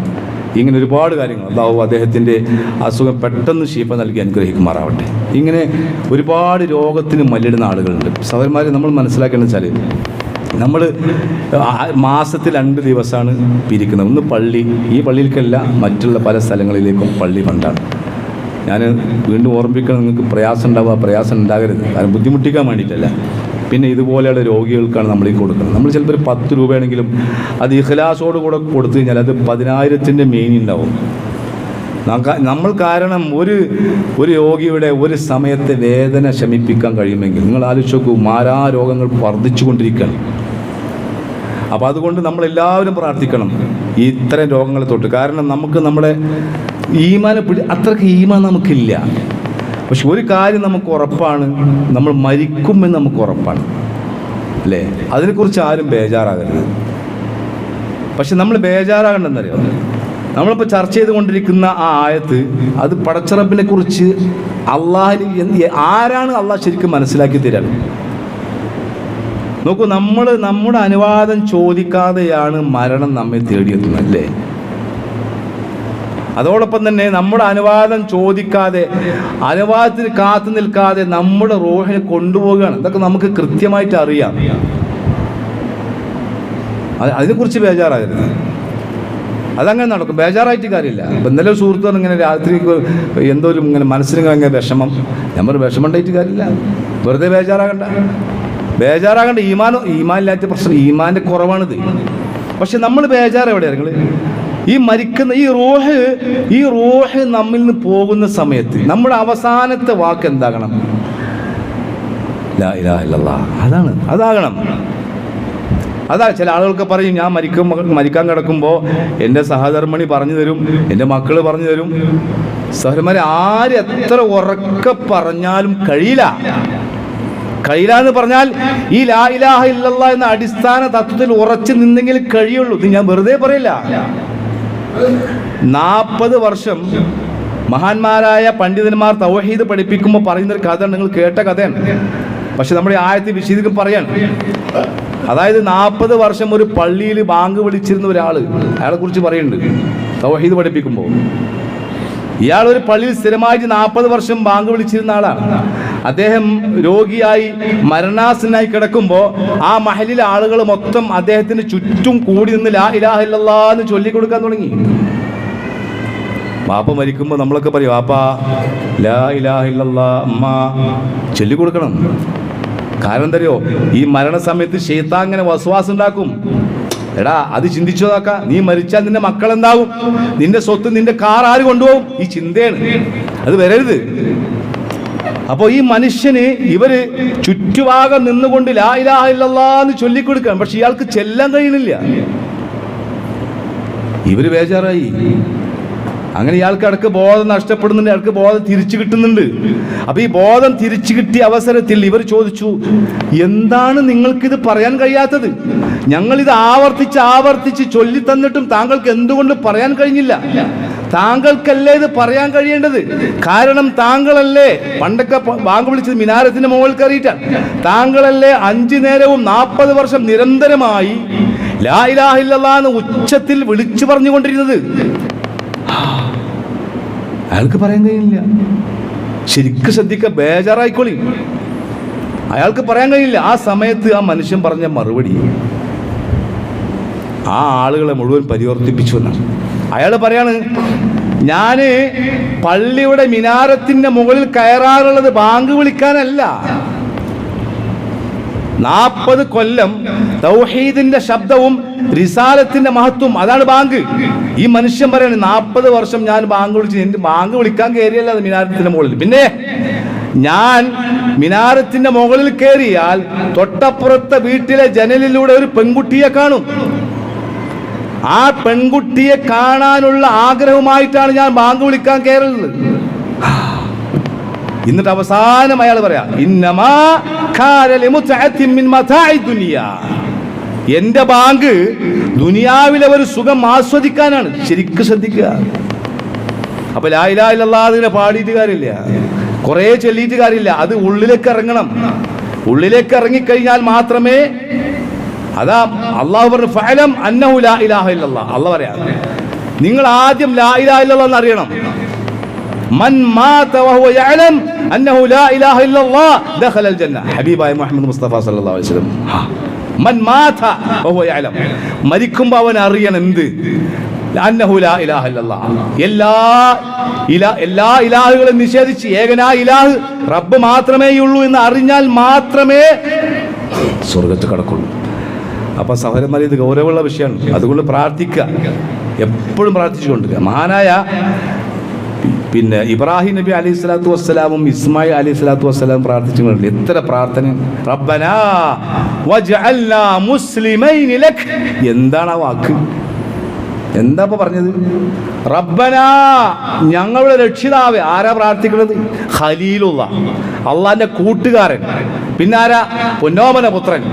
ഇങ്ങനെ ഒരുപാട് കാര്യങ്ങൾ അല്ലാഹു അദ്ദേഹത്തിൻ്റെ അസുഖം പെട്ടെന്ന് ശിഫ നൽകി അനുഗ്രഹിക്കുമാറാവട്ടെ. ഇങ്ങനെ ഒരുപാട് രോഗത്തിന് മല്ലിടുന്ന ആളുകളുണ്ട്. സഹോദരന്മാരെ, നമ്മൾ മനസ്സിലാക്കേണ്ടത് വെച്ചാൽ നമ്മൾ മാസത്തിൽ 2 ദിവസമാണ് പിരിക്കുന്നത്. ഒന്ന് പള്ളി, ഈ പള്ളിയിലേക്കല്ല മറ്റുള്ള പല സ്ഥലങ്ങളിലേക്കും പള്ളി ഫണ്ടാണ്. ഞാൻ വീണ്ടും ഓർമ്മിക്കണം, നിങ്ങൾക്ക് പ്രയാസം ഉണ്ടാകരുത്, കാരണം ബുദ്ധിമുട്ടിക്കാൻ വേണ്ടിയിട്ടല്ല. പിന്നെ ഇതുപോലെയുള്ള രോഗികൾക്കാണ് നമ്മൾ ഈ കൊടുക്കുന്നത്. നമ്മൾ ചിലപ്പോൾ 10 രൂപയാണെങ്കിലും അത് ഇഖ്ലാസോട് കൂടെ കൊടുത്തു കഴിഞ്ഞാൽ അത് 10,000-ൻ്റെ മേനി ഉണ്ടാവും. നമ്മൾ കാരണം ഒരു രോഗിയുടെ ഒരു സമയത്തെ വേദന ശമിപ്പിക്കാൻ കഴിയുമെങ്കിൽ നിങ്ങൾ ആലോചിച്ച് നോക്കൂ, മാരാരോഗങ്ങൾ വർദ്ധിച്ചു കൊണ്ടിരിക്കുകയാണ്. അപ്പോൾ അതുകൊണ്ട് നമ്മളെല്ലാവരും പ്രാർത്ഥിക്കണം ഇത്തരം രോഗങ്ങളെ തൊട്ട്. കാരണം നമുക്ക് നമ്മുടെ അത്രയ്ക്ക് ഈമാൻ നമുക്കില്ല. പക്ഷെ ഒരു കാര്യം നമുക്ക് ഉറപ്പാണ്, നമ്മൾ മരിക്കുമെന്ന് നമുക്ക് ഉറപ്പാണ്, അല്ലേ? അതിനെക്കുറിച്ച് ആരും ബേജാറാകരുത്. പക്ഷെ നമ്മൾ ബേജാറാകണ്ടെന്നറിയോ, നമ്മളിപ്പോൾ ചർച്ച ചെയ്തുകൊണ്ടിരിക്കുന്ന ആ ആയത്ത്, അത് പടച്ചറബിനെ കുറിച്ച് ആരാണ് അള്ളാഹ് ശരിക്കും മനസ്സിലാക്കി തരാൻ? നോക്കൂ, നമ്മുടെ അനുവാദം ചോദിക്കാതെയാണ് മരണം നമ്മെ തേടിയെത്തുന്നത്, അല്ലേ? അതോടൊപ്പം തന്നെ നമ്മുടെ അനുവാദം ചോദിക്കാതെ, അനുവാദത്തിന് കാത്തു നിൽക്കാതെ നമ്മുടെ റൂഹിനെ കൊണ്ടുപോവുകയാണ്. ഇതൊക്കെ നമുക്ക് കൃത്യമായിട്ട് അറിയാം. അതിനെക്കുറിച്ച് ബേജാറാകരുത്. അതങ്ങനെ നടക്കും, ബേജാറായിട്ട് കാര്യമില്ല. അപ്പം ഇന്നലെ സുഹൃത്തു ഇങ്ങനെ രാത്രി എന്തോ ഒരു ഇങ്ങനെ മനസ്സിന് അങ്ങനെ വിഷമം. നമ്മൾ വിഷമം ഉണ്ടായിട്ട് കാര്യമില്ല, വെറുതെ ബേജാറാകണ്ട. ഈമാനില്ലാത്ത പ്രശ്നം, ഈമാൻ്റെ കുറവാണിത്. പക്ഷെ നമ്മൾ ബേജാറ് എവിടെയാണ് നിങ്ങൾ? ഈ മരിക്കുന്ന ഈ റൂഹ് നമ്മിൽ നിന്ന് പോകുന്ന സമയത്ത് നമ്മുടെ അവസാനത്തെ വാക്ക് എന്താകണം? ലാ ഇലാഹ ഇല്ലല്ലാഹ്. അതാകണം. അതാ ചില ആളുകൾക്ക് പറയും, ഞാൻ മരിക്കാൻ കിടക്കുമ്പോൾ എൻ്റെ സഹധർമ്മിണി പറഞ്ഞു തരും, എൻ്റെ മക്കൾ പറഞ്ഞു തരും. സഹോദരന്മാരെ, ആര് എത്ര ഉറക്കെ പറഞ്ഞാലും കഴിയില്ല എന്ന് പറഞ്ഞാൽ ഈ ലാ ഇലാഹ ഇല്ലല്ലാഹ് എന്ന അടിസ്ഥാന തത്വത്തിൽ ഉറച്ചു നിന്നെങ്കിൽ കഴിയുള്ളൂ. ഇത് ഞാൻ വെറുതെ പറയില്ല. 40 വർഷം മഹാന്മാരായ പണ്ഡിതന്മാർ തൗഹീദ് പഠിപ്പിക്കുമ്പോൾ പറയുന്നൊരു കഥ നിങ്ങൾ കേട്ട കഥയാണ്. പക്ഷെ നമ്മുടെ ആയത്തിൽ വിശദീകരിക്കും പറയാണ്. അതായത് 40 വർഷം ഒരു പള്ളിയിൽ ബാങ്ക് വിളിച്ചിരുന്ന ഒരാൾ, അയാളെ കുറിച്ച് പറയുന്നുണ്ട് തൗഹീദ് പഠിപ്പിക്കുമ്പോൾ. ഇയാൾ ഒരു പള്ളിയിൽ സ്ഥിരമായിട്ട് 40 വർഷം ബാങ്ക് വിളിച്ചിരുന്ന ആളാണ്. അദ്ദേഹം രോഗിയായി മരണാസന്നായി കിടക്കുമ്പോൾ ആ മഹലിലെ ആളുകൾ മൊത്തം അദ്ദേഹത്തിന് ചുറ്റും കൂടി നിന്ന് ലാ ഇലാഹ ഇല്ലല്ലാഹ് എന്ന് ചൊല്ലിക്കൊടുക്കാൻ തുടങ്ങി. വാപ്പ മരിക്കുമ്പോൾ നമ്മളൊക്കെ പറയും, വാപ്പാ ലാ ഇലാഹ ഇല്ലല്ലാഹ് അമ്മ ചൊല്ലിക്കൊടുക്കണം. കാരണം എന്തറിയോ? ഈ മരണസമയത്ത് ശൈത്താൻ അങ്ങനെ വസ്വാസം ഉണ്ടാക്കും. എടാ, അത് ചിന്തിച്ചതാക്ക, നീ മരിച്ചാൽ നിന്റെ മക്കൾ എന്താവും, നിന്റെ സ്വത്ത്, നിന്റെ കാർ ആര് കൊണ്ടുപോകും? ഈ ചിന്തയാണ്, അത് വരരുത്. അപ്പോൾ ഈ മനുഷ്യന് ഇവര് ചുറ്റുഭാഗം നിന്നുകൊണ്ട് ലാ ഇലാഹ ഇല്ലല്ലാഹ് എന്ന് ചൊല്ലിക്കൊടുക്കണം. പക്ഷെ ഇയാൾക്ക് ചെല്ലാൻ കഴിയണില്ല. ഇവര് ബേജാറായി. അങ്ങനെ ഇയാൾക്ക് ഇടക്ക് ബോധം നഷ്ടപ്പെടുന്നുണ്ട്, ഇയാൾക്ക് ബോധം തിരിച്ചു കിട്ടുന്നുണ്ട്. അപ്പൊ ഈ ബോധം തിരിച്ചു കിട്ടിയ അവസരത്തിൽ ഇവർ ചോദിച്ചു, എന്താണ് നിങ്ങൾക്കിത് പറയാൻ കഴിയാത്തത്? ഞങ്ങളിത് ആവർത്തിച്ച് ചൊല്ലി തന്നിട്ടും താങ്കൾക്ക് എന്തുകൊണ്ട് പറയാൻ കഴിഞ്ഞില്ല? താങ്കൾക്കല്ലേ ഇത് പറയാൻ കഴിയേണ്ടത്. കാരണം താങ്കളല്ലേ പണ്ടൊക്കെ ബാങ്ക് വിളിച്ചത് മിനാരത്തിന്റെ മുകളിൽ കയറിയിട്ടാണ്. താങ്കളല്ലേ 5 നേരവും 40 വർഷം നിരന്തരമായി ലാ ഇലാഹ ഇല്ലല്ലാഹ് എന്ന് ഉച്ചത്തിൽ വിളിച്ചു പറഞ്ഞുകൊണ്ടിരുന്നത്. അയാൾക്ക് പറയാൻ കഴിയില്ല. ശരിക്കും ശ്രദ്ധിക്കുക, ബേജാറായിക്കോളി. അയാൾക്ക് പറയാൻ കഴിയില്ല. ആ സമയത്ത് ആ മനുഷ്യൻ പറഞ്ഞ മറുപടി ആ ആളുകളെ മുഴുവൻ പരിവർത്തിപ്പിച്ചു എന്നാണ്. അയാൾ പറയാണ്, ഞാന് പള്ളിയുടെ മിനാരത്തിന്റെ മുകളിൽ കയറാറുള്ളത് ബാങ്ക് വിളിക്കാനല്ല. 40 കൊല്ലം തൗഹീദിന്റെ ശബ്ദവും റിസാലത്തിന്റെ മഹത്വം, അതാണ് ബാങ്ക്. ഈ മനുഷ്യൻ പറയാണ്, 40 വർഷം ഞാൻ ബാങ്ക് വിളിച്ചു. എന്റെ ബാങ്ക് വിളിക്കാൻ കയറിയല്ല അത് മിനാരത്തിന്റെ മുകളിൽ. പിന്നെ ഞാൻ മിനാരത്തിന്റെ മുകളിൽ കയറിയാൽ തൊട്ടപ്പുറത്തെ വീട്ടിലെ ജനലിലൂടെ ഒരു പെൺകുട്ടിയെ കാണും. ആ പെൺകുട്ടിയെ കാണാനുള്ള ആഗ്രഹമായിട്ടാണ് ഞാൻ ബാങ്ക് വിളിക്കാൻ കയറുന്നത്. എന്നിട്ട് അവസാനം അയാൾ പറയാ, ഇന്നമാ കാന ലിമുതഅത്തിൻ മിൻ മതാഇ ദുനിയ. എന്റെ ബാങ്ക് ദുനിയാവിലെ ഒരു സുഖം ആസ്വദിക്കാനാണ്. ശരിക്കും ശ്രദ്ധിക്കുക. അപ്പൊ ലാ ഇലാഹ ഇല്ലല്ലാഹ് പാടിയിട്ട് കാര്യമില്ല, കുറെ ചൊല്ലിയിട്ട് കാര്യമില്ല. അത് ഉള്ളിലേക്ക് ഇറങ്ങണം. ഉള്ളിലേക്ക് ഇറങ്ങിക്കഴിഞ്ഞാൽ മാത്രമേ, അതാ അള്ളാഹു പറഞ്ഞു, ഫഅലം അന്നഹു ലാ ഇലാഹ ഇല്ലല്ലാഹ്. അള്ളാഹു പറയാ, നിങ്ങൾ ആദ്യം ലാ ഇലാഹ ഇല്ലല്ലാഹ് എന്ന് അറിയണം. മൻ മാത വഹുവ യഅലം അന്നഹു ലാ ഇലാഹ ഇല്ലല്ലാഹ് ദഖലൽ ജന്ന. ഹബീബായ മുഹമ്മദ് മുസ്തഫ സല്ലല്ലാഹു അലൈഹി വസല്ലം. മൻ മാത വഹുവ യഅലം, മരിക്കുമ്പോൾ അവൻ അറിയണം എന്ത്? അന്നഹു ലാ ഇലാഹ ഇല്ലല്ലാഹ്. എല്ലാ ഇലാഹുകളെ നിഷേധിച്ച് ഏകനായ ഇലാഹ് റബ്ബ് മാത്രമേ ഉള്ളൂ എന്ന് അറിഞ്ഞാൽ മാത്രമേ സ്വർഗ്ഗത്തിൽ കടക്കുള്ളൂ. അപ്പൊ സഹോദരന്മാരെ, ഇത് ഗൗരവമുള്ള വിഷയമാണ്. അതുകൊണ്ട് പ്രാർത്ഥിക്കുക, എപ്പോഴും പ്രാർത്ഥിച്ചുകൊണ്ടിരിക്കുക. മഹാനായ ഇബ്രാഹിം നബി അലൈഹി സ്വലാത്തു വസ്സലാമും ഇസ്മായിൽ അലൈഹി സ്വലാത്തു വസ്സലാമും പ്രാർത്ഥിച്ചുകൊണ്ടില്ല. എത്ര പ്രാർത്ഥന! റബ്ബനാ വജ്അൽനാ മുസ്ലിമൈനി ലക്. എന്താണ് ആ വാക്ക്? എന്താ ഇപ്പൊ പറഞ്ഞത്? റബ്ബനാ, ഞങ്ങളുടെ രക്ഷിതാവേ. ആരാ പ്രാർത്ഥിക്കുന്നത്? ഖലീലുള്ള, അള്ളാന്റെ കൂട്ടുകാരൻ. പിന്നെ ആരാ? പൊന്നോമന പുത്രൻ.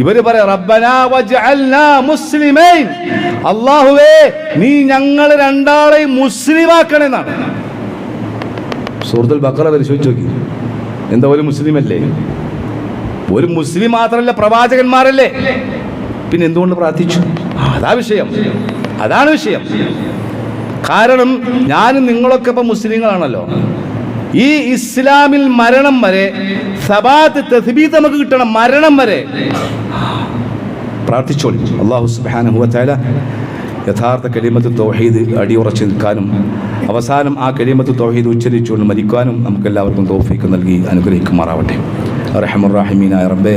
ഇവര് പറയാ, റബ്ബനാ വജ്അൽനാ മുസ്ലിമൈൻ. അല്ലാഹുവേ, നീ ഞങ്ങൾ രണ്ടാളെയും മുസ്ലിമാക്കണെന്നാണ്. സൂറത്തുൽ ബഖറ പരിശോധിച്ച് നോക്കി. എന്താ, ഒരു മുസ്ലിം അല്ലേ? ഒരു മുസ്ലിം മാത്രമല്ല, പ്രവാചകന്മാരല്ലേ? പിന്നെ എന്തുകൊണ്ട് പ്രാർത്ഥിച്ചു? അതാണ് വിഷയം. കാരണം ഞാനും നിങ്ങളൊക്കെ ഇപ്പൊ മുസ്ലിങ്ങളാണല്ലോ. ഈ ഇസ്ലാമിൽ മരണം വരെ സബാത്ത് തസ്ബീത്ത് നമുക്ക് കിട്ടണം. മരണം വരെ പ്രാർത്ഥിച്ചോളി. അല്ലാഹു സുബ്ഹാനഹു വ തആല യഥാർത്ഥ കലിമത്ത് തൗഹീദ് അടിയുറച്ച് നിൽക്കാനും അവസാനം ആ കലിമത്ത് തൗഹീദ് ഉച്ചരിച്ചുകൊണ്ട് മരിക്കാനും നമുക്കെല്ലാവർക്കും തൗഫീഖ് നൽകി അനുഗ്രഹിക്കുമാറാവട്ടെ. അർഹമുർ റഹീമീനായ റബ്ബേ,